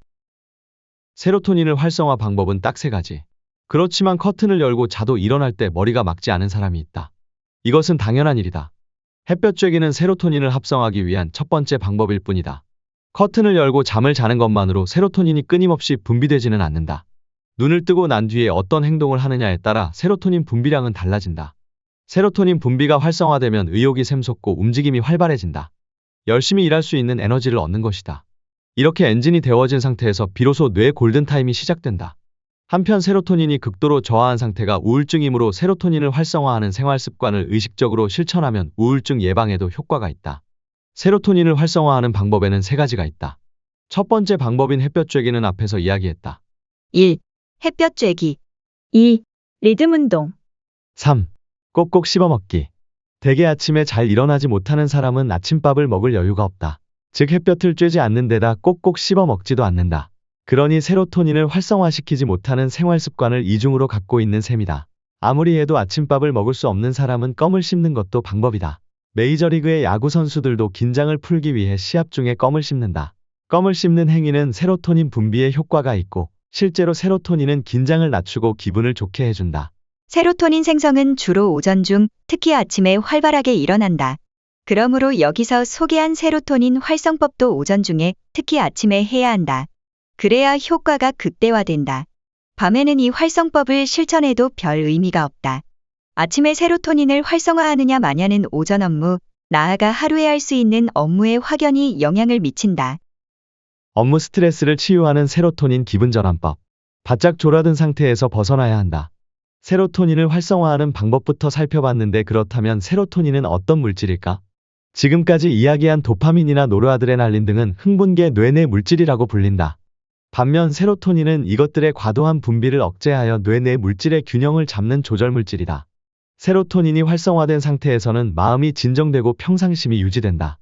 세로토닌을 활성화 방법은 딱 3가지. 그렇지만 커튼을 열고 자도 일어날 때 머리가 막지 않은 사람이 있다. 이것은 당연한 일이다. 햇볕 쬐기는 세로토닌을 합성하기 위한 첫 번째 방법일 뿐이다. 커튼을 열고 잠을 자는 것만으로 세로토닌이 끊임없이 분비되지는 않는다. 눈을 뜨고 난 뒤에 어떤 행동을 하느냐에 따라 세로토닌 분비량은 달라진다. 세로토닌 분비가 활성화되면 의욕이 샘솟고 움직임이 활발해진다. 열심히 일할 수 있는 에너지를 얻는 것이다. 이렇게 엔진이 데워진 상태에서 비로소 뇌 골든타임이 시작된다. 한편 세로토닌이 극도로 저하한 상태가 우울증이므로 세로토닌을 활성화하는 생활 습관을 의식적으로 실천하면 우울증 예방에도 효과가 있다. 세로토닌을 활성화하는 방법에는 3가지가 있다. 첫 번째 방법인 햇볕 쬐기는 앞에서 이야기했다. 1. 햇볕 쬐기. 2. 리듬 운동. 3. 꼭꼭 씹어먹기. 대개 아침에 잘 일어나지 못하는 사람은 아침밥을 먹을 여유가 없다. 즉 햇볕을 쬐지 않는 데다 꼭꼭 씹어 먹지도 않는다. 그러니 세로토닌을 활성화시키지 못하는 생활 습관을 이중으로 갖고 있는 셈이다. 아무리 해도 아침밥을 먹을 수 없는 사람은 껌을 씹는 것도 방법이다. 메이저리그의 야구 선수들도 긴장을 풀기 위해 시합 중에 껌을 씹는다. 껌을 씹는 행위는 세로토닌 분비에 효과가 있고 실제로 세로토닌은 긴장을 낮추고 기분을 좋게 해준다. 세로토닌 생성은 주로 오전 중, 특히 아침에 활발하게 일어난다. 그러므로 여기서 소개한 세로토닌 활성법도 오전 중에, 특히 아침에 해야 한다. 그래야 효과가 극대화된다. 밤에는 이 활성법을 실천해도 별 의미가 없다. 아침에 세로토닌을 활성화하느냐 마냐는 오전 업무, 나아가 하루에 할 수 있는 업무에 확연히 영향을 미친다. 업무 스트레스를 치유하는 세로토닌 기분 전환법. 바짝 졸아든 상태에서 벗어나야 한다. 세로토닌을 활성화하는 방법부터 살펴봤는데 그렇다면 세로토닌은 어떤 물질일까? 지금까지 이야기한 도파민이나 노르아드레날린 등은 흥분계 뇌내 물질이라고 불린다. 반면 세로토닌은 이것들의 과도한 분비를 억제하여 뇌내 물질의 균형을 잡는 조절 물질이다. 세로토닌이 활성화된 상태에서는 마음이 진정되고 평상심이 유지된다.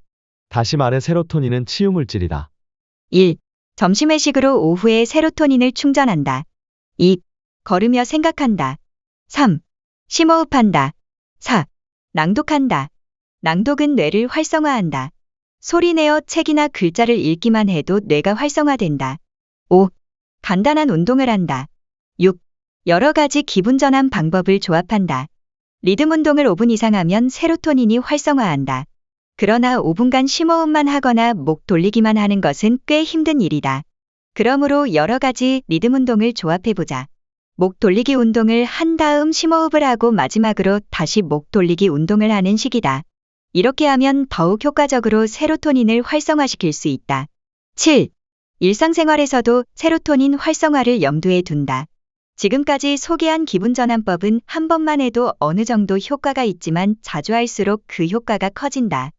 다시 말해 세로토닌은 치유 물질이다. 1. 점심 회식으로 오후에 세로토닌을 충전한다. 2. 걸으며 생각한다. 3. 심호흡한다. 4. 낭독한다. 낭독은 뇌를 활성화한다. 소리내어 책이나 글자를 읽기만 해도 뇌가 활성화된다. 5. 간단한 운동을 한다. 6. 여러 가지 기분 전환 방법을 조합한다. 리듬 운동을 5분 이상 하면 세로토닌이 활성화한다. 그러나 5분간 심호흡만 하거나 목 돌리기만 하는 것은 꽤 힘든 일이다. 그러므로 여러 가지 리듬 운동을 조합해보자. 목 돌리기 운동을 한 다음 심호흡을 하고 마지막으로 다시 목 돌리기 운동을 하는 식이다. 이렇게 하면 더욱 효과적으로 세로토닌을 활성화시킬 수 있다. 7. 일상생활에서도 세로토닌 활성화를 염두에 둔다. 지금까지 소개한 기분전환법은 한 번만 해도 어느 정도 효과가 있지만 자주 할수록 그 효과가 커진다.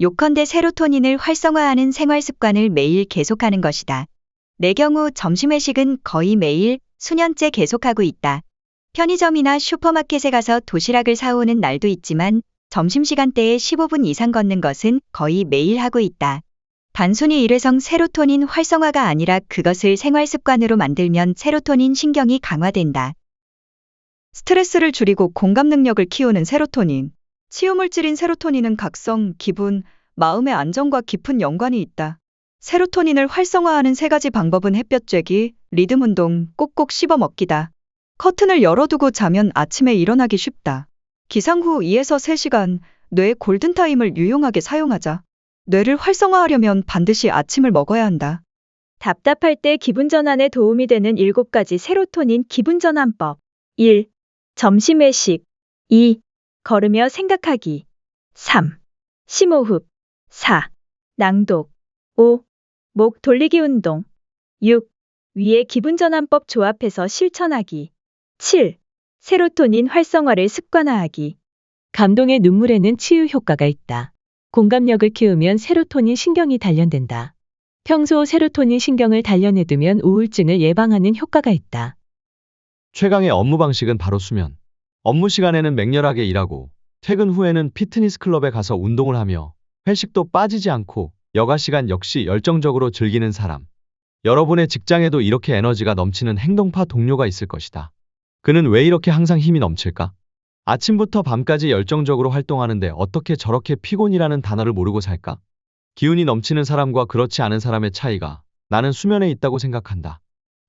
요컨대 세로토닌을 활성화하는 생활 습관을 매일 계속하는 것이다. 내 경우 점심 회식은 거의 매일 수년째 계속하고 있다. 편의점이나 슈퍼마켓에 가서 도시락을 사오는 날도 있지만 점심시간대에 15분 이상 걷는 것은 거의 매일 하고 있다. 단순히 일회성 세로토닌 활성화가 아니라 그것을 생활 습관으로 만들면 세로토닌 신경이 강화된다. 스트레스를 줄이고 공감 능력을 키우는 세로토닌. 치유물질인 세로토닌은 각성, 기분, 마음의 안정과 깊은 연관이 있다. 세로토닌을 활성화하는 세 가지 방법은 햇볕 쬐기, 리듬 운동, 꼭꼭 씹어 먹기다. 커튼을 열어두고 자면 아침에 일어나기 쉽다. 기상 후 2에서 3시간 뇌의 골든타임을 유용하게 사용하자. 뇌를 활성화하려면 반드시 아침을 먹어야 한다. 답답할 때 기분 전환에 도움이 되는 7가지 세로토닌 기분 전환법. 1. 점심 회식. 2. 걸으며 생각하기. 3. 심호흡. 4. 낭독. 5. 목 돌리기 운동. 6. 위의 기분 전환법 조합해서 실천하기. 7. 세로토닌 활성화를 습관화하기. 감동의 눈물에는 치유 효과가 있다. 공감력을 키우면 세로토닌 신경이 단련된다. 평소 세로토닌 신경을 단련해두면 우울증을 예방하는 효과가 있다. 최강의 업무 방식은 바로 수면. 업무 시간에는 맹렬하게 일하고 퇴근 후에는 피트니스 클럽에 가서 운동을 하며 회식도 빠지지 않고 여가 시간 역시 열정적으로 즐기는 사람. 여러분의 직장에도 이렇게 에너지가 넘치는 행동파 동료가 있을 것이다. 그는 왜 이렇게 항상 힘이 넘칠까? 아침부터 밤까지 열정적으로 활동하는데 어떻게 저렇게 피곤이라는 단어를 모르고 살까? 기운이 넘치는 사람과 그렇지 않은 사람의 차이가 나는 수면에 있다고 생각한다.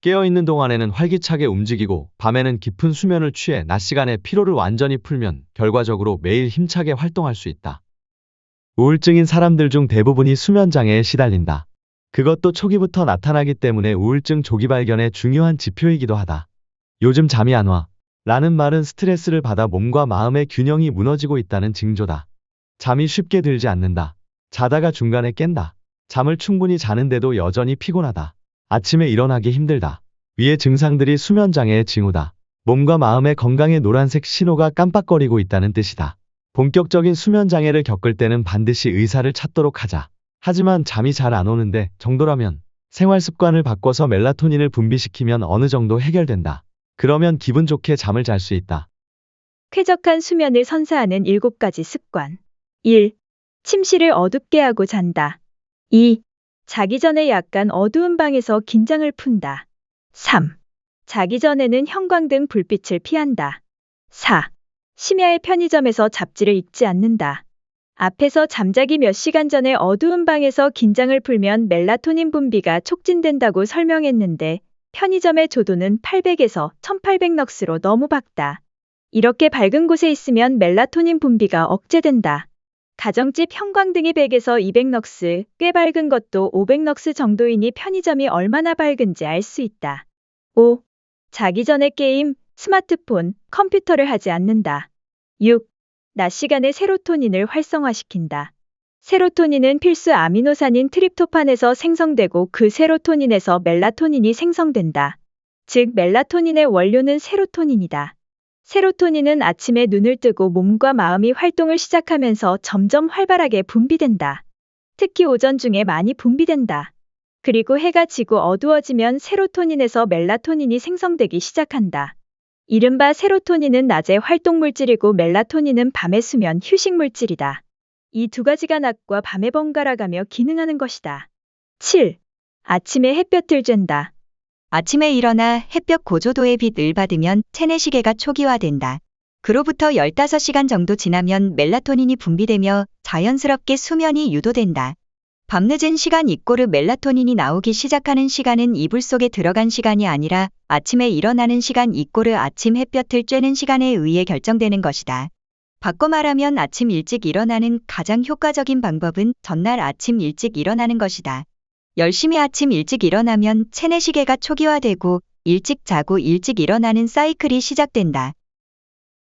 깨어있는 동안에는 활기차게 움직이고 밤에는 깊은 수면을 취해 낮 시간에 피로를 완전히 풀면 결과적으로 매일 힘차게 활동할 수 있다. 우울증인 사람들 중 대부분이 수면장애에 시달린다. 그것도 초기부터 나타나기 때문에 우울증 조기 발견의 중요한 지표이기도 하다. 요즘 잠이 안 와. 라는 말은 스트레스를 받아 몸과 마음의 균형이 무너지고 있다는 징조다. 잠이 쉽게 들지 않는다. 자다가 중간에 깬다. 잠을 충분히 자는데도 여전히 피곤하다. 아침에 일어나기 힘들다. 위의 증상들이 수면장애의 징후다. 몸과 마음의 건강에 노란색 신호가 깜빡거리고 있다는 뜻이다. 본격적인 수면장애를 겪을 때는 반드시 의사를 찾도록 하자. 하지만 잠이 잘 안 오는데 정도라면 생활 습관을 바꿔서 멜라토닌을 분비시키면 어느 정도 해결된다. 그러면 기분 좋게 잠을 잘 수 있다. 쾌적한 수면을 선사하는 7가지 습관. 1. 침실을 어둡게 하고 잔다. 2. 자기 전에 약간 어두운 방에서 긴장을 푼다. 3. 자기 전에는 형광등 불빛을 피한다. 4. 심야에 편의점에서 잡지를 읽지 않는다. 앞에서 잠자기 몇 시간 전에 어두운 방에서 긴장을 풀면 멜라토닌 분비가 촉진된다고 설명했는데 편의점의 조도는 800에서 1800럭스로 너무 밝다. 이렇게 밝은 곳에 있으면 멜라토닌 분비가 억제된다. 가정집 형광등이 100에서 200럭스, 꽤 밝은 것도 500럭스 정도이니 편의점이 얼마나 밝은지 알 수 있다. 5. 자기 전에 게임, 스마트폰, 컴퓨터를 하지 않는다. 6. 낮 시간에 세로토닌을 활성화시킨다. 세로토닌은 필수 아미노산인 트립토판에서 생성되고 그 세로토닌에서 멜라토닌이 생성된다. 즉 멜라토닌의 원료는 세로토닌이다. 세로토닌은 아침에 눈을 뜨고 몸과 마음이 활동을 시작하면서 점점 활발하게 분비된다. 특히 오전 중에 많이 분비된다. 그리고 해가 지고 어두워지면 세로토닌에서 멜라토닌이 생성되기 시작한다. 이른바 세로토닌은 낮의 활동물질이고 멜라토닌은 밤의 수면 휴식물질이다. 이 2가지가 낮과 밤에 번갈아가며 기능하는 것이다. 7. 아침에 햇볕을 쬐다. 아침에 일어나 햇볕 고조도의 빛을 받으면 체내시계가 초기화된다. 그로부터 15시간 정도 지나면 멜라토닌이 분비되며 자연스럽게 수면이 유도된다. 밤늦은 시간 이꼬르 멜라토닌이 나오기 시작하는 시간은 이불 속에 들어간 시간이 아니라 아침에 일어나는 시간 이꼬르 아침 햇볕을 쬐는 시간에 의해 결정되는 것이다. 바꿔 말하면 아침 일찍 일어나는 가장 효과적인 방법은 전날 아침 일찍 일어나는 것이다. 열심히 아침 일찍 일어나면 체내시계가 초기화되고 일찍 자고 일찍 일어나는 사이클이 시작된다.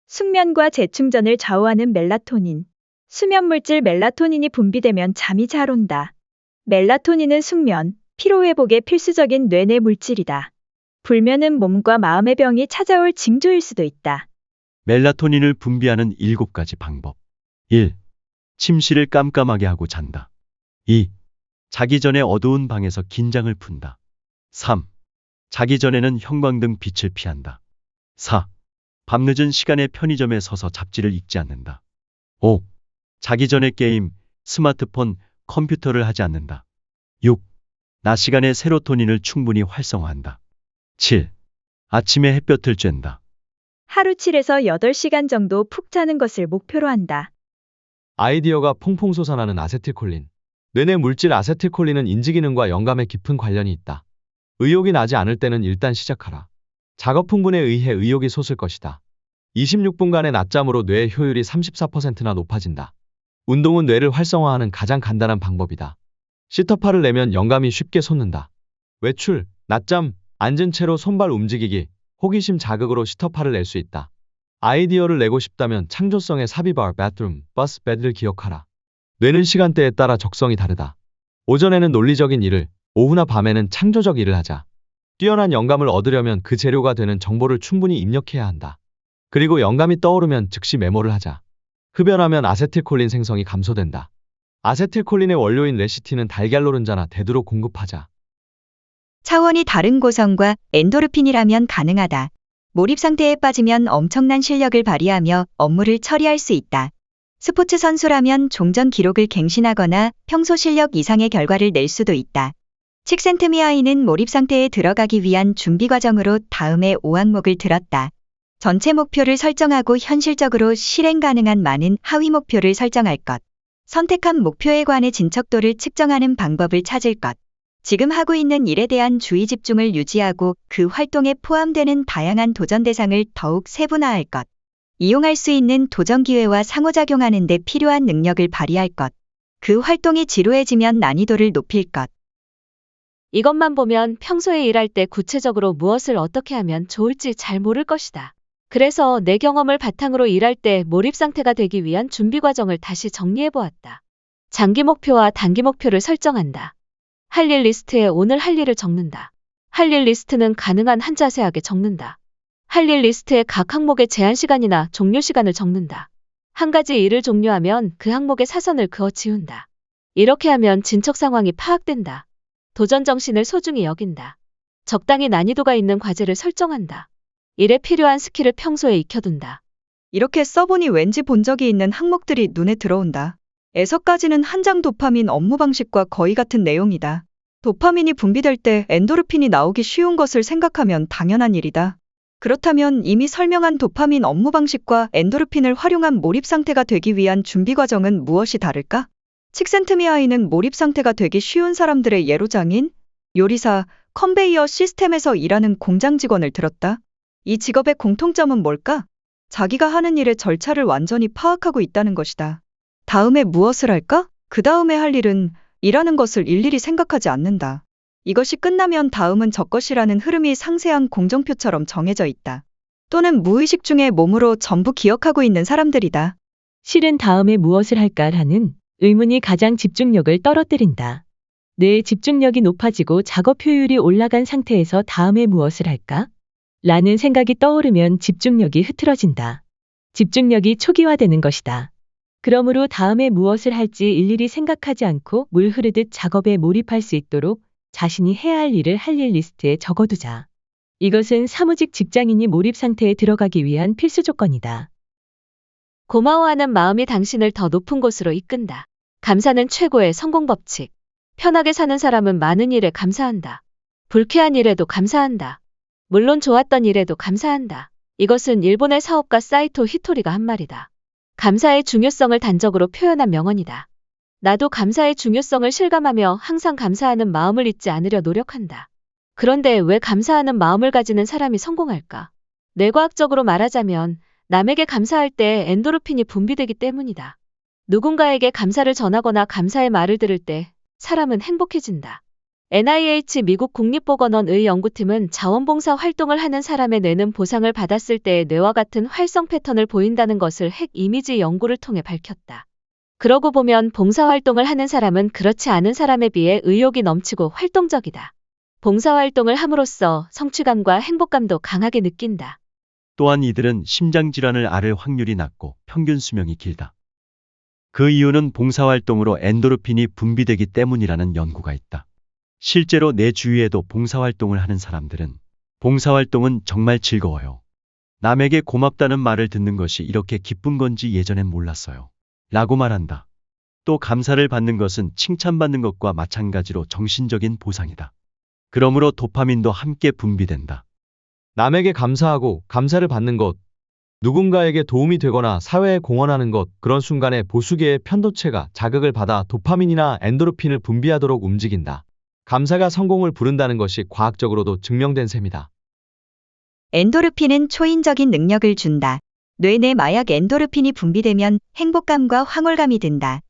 숙면과 재충전을 좌우하는 멜라토닌. 수면물질 멜라토닌이 분비되면 잠이 잘 온다. 멜라토닌은 숙면, 피로회복에 필수적인 뇌내 물질이다. 불면은 몸과 마음의 병이 찾아올 징조일 수도 있다. 멜라토닌을 분비하는 7가지 방법. 1. 침실을 깜깜하게 하고 잔다. 2. 자기 전에 어두운 방에서 긴장을 푼다. 3. 자기 전에는 형광등 빛을 피한다. 4. 밤늦은 시간에 편의점에 서서 잡지를 읽지 않는다. 5. 자기 전에 게임, 스마트폰, 컴퓨터를 하지 않는다. 6. 낮 시간에 세로토닌을 충분히 활성화한다. 7. 아침에 햇볕을 쬐다. 하루 7에서 8시간 정도 푹 자는 것을 목표로 한다. 아이디어가 퐁퐁 솟아나는 아세틸콜린. 뇌내 물질 아세틸콜린은 인지기능과 영감에 깊은 관련이 있다. 의욕이 나지 않을 때는 일단 시작하라. 작업 흥분에 의해 의욕이 솟을 것이다. 26분간의 낮잠으로 뇌의 효율이 34%나 높아진다. 운동은 뇌를 활성화하는 가장 간단한 방법이다. 시터파를 내면 영감이 쉽게 솟는다. 외출, 낮잠, 앉은 채로 손발 움직이기, 호기심 자극으로 시터파를 낼 수 있다. 아이디어를 내고 싶다면 창조성의 사비바, bathroom, 버스, bed를 기억하라. 뇌는 시간대에 따라 적성이 다르다. 오전에는 논리적인 일을, 오후나 밤에는 창조적 일을 하자. 뛰어난 영감을 얻으려면 그 재료가 되는 정보를 충분히 입력해야 한다. 그리고 영감이 떠오르면 즉시 메모를 하자. 흡연하면 아세틸콜린 생성이 감소된다. 아세틸콜린의 원료인 레시틴은 달걀노른자나 대두로 공급하자. 차원이 다른 고성과 엔도르핀이라면 가능하다. 몰입 상태에 빠지면 엄청난 실력을 발휘하며 업무를 처리할 수 있다. 스포츠 선수라면 종전 기록을 갱신하거나 평소 실력 이상의 결과를 낼 수도 있다. 칙센트미아인은 몰입 상태에 들어가기 위한 준비 과정으로 다음에 5항목을 들었다. 전체 목표를 설정하고 현실적으로 실행 가능한 많은 하위 목표를 설정할 것. 선택한 목표에 관해 진척도를 측정하는 방법을 찾을 것. 지금 하고 있는 일에 대한 주의 집중을 유지하고 그 활동에 포함되는 다양한 도전 대상을 더욱 세분화할 것. 이용할 수 있는 도전 기회와 상호작용하는 데 필요한 능력을 발휘할 것. 그 활동이 지루해지면 난이도를 높일 것. 이것만 보면 평소에 일할 때 구체적으로 무엇을 어떻게 하면 좋을지 잘 모를 것이다. 그래서 내 경험을 바탕으로 일할 때 몰입 상태가 되기 위한 준비 과정을 다시 정리해 보았다. 장기 목표와 단기 목표를 설정한다. 할 일 리스트에 오늘 할 일을 적는다. 할 일 리스트는 가능한 한 자세하게 적는다. 할 일 리스트에 각 항목의 제한 시간이나 종료 시간을 적는다. 한 가지 일을 종료하면 그 항목의 사선을 그어 지운다. 이렇게 하면 진척 상황이 파악된다. 도전 정신을 소중히 여긴다. 적당히 난이도가 있는 과제를 설정한다. 일에 필요한 스킬을 평소에 익혀둔다. 이렇게 써보니 왠지 본 적이 있는 항목들이 눈에 들어온다. 에서까지는 한 장 도파민 업무 방식과 거의 같은 내용이다. 도파민이 분비될 때 엔도르핀이 나오기 쉬운 것을 생각하면 당연한 일이다. 그렇다면 이미 설명한 도파민 업무 방식과 엔도르핀을 활용한 몰입 상태가 되기 위한 준비 과정은 무엇이 다를까? 칙센트미아이는 몰입 상태가 되기 쉬운 사람들의 예로 장인, 요리사, 컨베이어 시스템에서 일하는 공장 직원을 들었다. 이 직업의 공통점은 뭘까? 자기가 하는 일의 절차를 완전히 파악하고 있다는 것이다. 다음에 무엇을 할까? 그 다음에 할 일은 일하는 것을 일일이 생각하지 않는다. 이것이 끝나면 다음은 저것이라는 흐름이 상세한 공정표처럼 정해져 있다. 또는 무의식 중에 몸으로 전부 기억하고 있는 사람들이다. 실은 다음에 무엇을 할까라는 의문이 가장 집중력을 떨어뜨린다. 뇌의 집중력이 높아지고 작업 효율이 올라간 상태에서 다음에 무엇을 할까? 라는 생각이 떠오르면 집중력이 흐트러진다. 집중력이 초기화되는 것이다. 그러므로 다음에 무엇을 할지 일일이 생각하지 않고 물 흐르듯 작업에 몰입할 수 있도록 자신이 해야 할 일을 할 일 리스트에 적어두자. 이것은 사무직 직장인이 몰입 상태에 들어가기 위한 필수 조건이다. 고마워하는 마음이 당신을 더 높은 곳으로 이끈다. 감사는 최고의 성공 법칙. 편하게 사는 사람은 많은 일에 감사한다. 불쾌한 일에도 감사한다. 물론 좋았던 일에도 감사한다. 이것은 일본의 사업가 사이토 히토리가 한 말이다. 감사의 중요성을 단적으로 표현한 명언이다. 나도 감사의 중요성을 실감하며 항상 감사하는 마음을 잊지 않으려 노력한다. 그런데 왜 감사하는 마음을 가지는 사람이 성공할까? 뇌과학적으로 말하자면 남에게 감사할 때 엔도르핀이 분비되기 때문이다. 누군가에게 감사를 전하거나 감사의 말을 들을 때 사람은 행복해진다. NIH 미국 국립보건원의 연구팀은 자원봉사 활동을 하는 사람의 뇌는 보상을 받았을 때의 뇌와 같은 활성 패턴을 보인다는 것을 핵 이미지 연구를 통해 밝혔다. 그러고 보면 봉사활동을 하는 사람은 그렇지 않은 사람에 비해 의욕이 넘치고 활동적이다. 봉사활동을 함으로써 성취감과 행복감도 강하게 느낀다. 또한 이들은 심장질환을 앓을 확률이 낮고 평균 수명이 길다. 그 이유는 봉사활동으로 엔도르핀이 분비되기 때문이라는 연구가 있다. 실제로 내 주위에도 봉사활동을 하는 사람들은 봉사활동은 정말 즐거워요. 남에게 고맙다는 말을 듣는 것이 이렇게 기쁜 건지 예전엔 몰랐어요. 라고 말한다. 또 감사를 받는 것은 칭찬받는 것과 마찬가지로 정신적인 보상이다. 그러므로 도파민도 함께 분비된다. 남에게 감사하고 감사를 받는 것, 누군가에게 도움이 되거나 사회에 공헌하는 것, 그런 순간에 보수계의 편도체가 자극을 받아 도파민이나 엔도르핀을 분비하도록 움직인다. 감사가 성공을 부른다는 것이 과학적으로도 증명된 셈이다. 엔도르핀은 초인적인 능력을 준다. 뇌 내 마약 엔도르핀이 분비되면 행복감과 황홀감이 든다.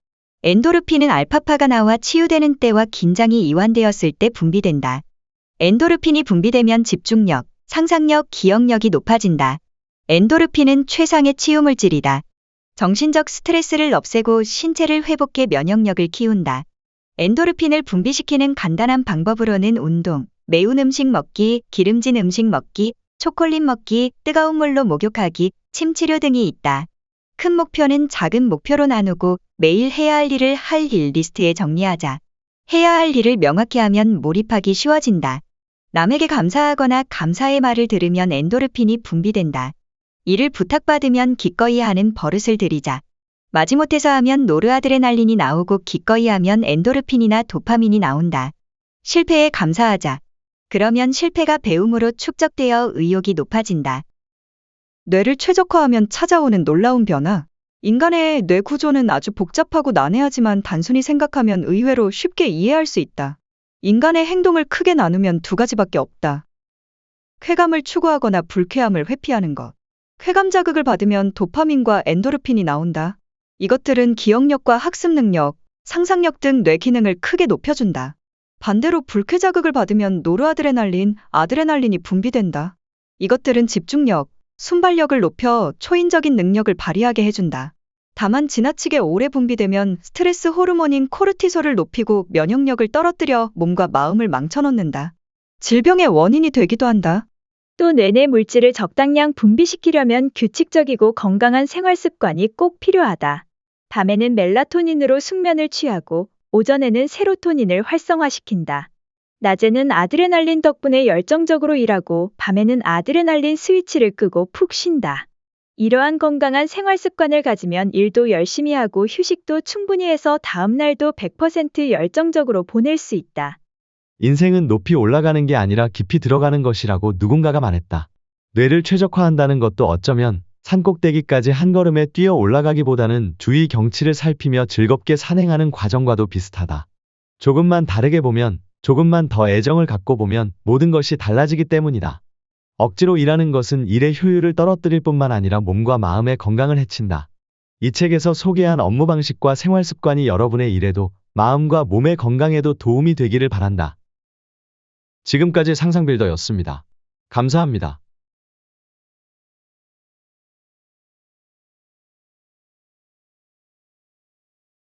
엔도르핀은 알파파가 나와 치유되는 때와 긴장이 이완되었을 때 분비된다. 엔도르핀이 분비되면 집중력, 상상력, 기억력이 높아진다. 엔도르핀은 최상의 치유물질이다. 정신적 스트레스를 없애고 신체를 회복해 면역력을 키운다. 엔도르핀을 분비시키는 간단한 방법으로는 운동, 매운 음식 먹기, 기름진 음식 먹기, 초콜릿 먹기, 뜨거운 물로 목욕하기, 침 치료 등이 있다. 큰 목표는 작은 목표로 나누고 매일 해야 할 일을 할 일 리스트에 정리하자. 해야 할 일을 명확히 하면 몰입하기 쉬워진다. 남에게 감사하거나 감사의 말을 들으면 엔도르핀이 분비된다. 일을 부탁받으면 기꺼이 하는 버릇을 들이자. 마지못해서 하면 노르아드레날린이 나오고 기꺼이 하면 엔도르핀이나 도파민이 나온다. 실패에 감사하자. 그러면 실패가 배움으로 축적되어 의욕이 높아진다. 뇌를 최적화하면 찾아오는 놀라운 변화. 인간의 뇌 구조는 아주 복잡하고 난해하지만 단순히 생각하면 의외로 쉽게 이해할 수 있다. 인간의 행동을 크게 나누면 두 가지밖에 없다. 쾌감을 추구하거나 불쾌함을 회피하는 것. 쾌감 자극을 받으면 도파민과 엔도르핀이 나온다. 이것들은 기억력과 학습 능력, 상상력 등 뇌 기능을 크게 높여준다. 반대로 불쾌 자극을 받으면 노르아드레날린, 아드레날린이 분비된다. 이것들은 집중력, 순발력을 높여 초인적인 능력을 발휘하게 해준다. 다만 지나치게 오래 분비되면 스트레스 호르몬인 코르티솔을 높이고 면역력을 떨어뜨려 몸과 마음을 망쳐놓는다. 질병의 원인이 되기도 한다. 또 뇌내 물질을 적당량 분비시키려면 규칙적이고 건강한 생활 습관이 꼭 필요하다. 밤에는 멜라토닌으로 숙면을 취하고 오전에는 세로토닌을 활성화시킨다. 낮에는 아드레날린 덕분에 열정적으로 일하고 밤에는 아드레날린 스위치를 끄고 푹 쉰다. 이러한 건강한 생활 습관을 가지면 일도 열심히 하고 휴식도 충분히 해서 다음 날도 100% 열정적으로 보낼 수 있다. 인생은 높이 올라가는 게 아니라 깊이 들어가는 것이라고 누군가가 말했다. 뇌를 최적화한다는 것도 어쩌면 산꼭대기까지 한 걸음에 뛰어 올라가기보다는 주위 경치를 살피며 즐겁게 산행하는 과정과도 비슷하다. 조금만 다르게 보면, 조금만 더 애정을 갖고 보면 모든 것이 달라지기 때문이다. 억지로 일하는 것은 일의 효율을 떨어뜨릴 뿐만 아니라 몸과 마음의 건강을 해친다. 이 책에서 소개한 업무 방식과 생활 습관이 여러분의 일에도 마음과 몸의 건강에도 도움이 되기를 바란다. 지금까지 상상빌더였습니다. 감사합니다.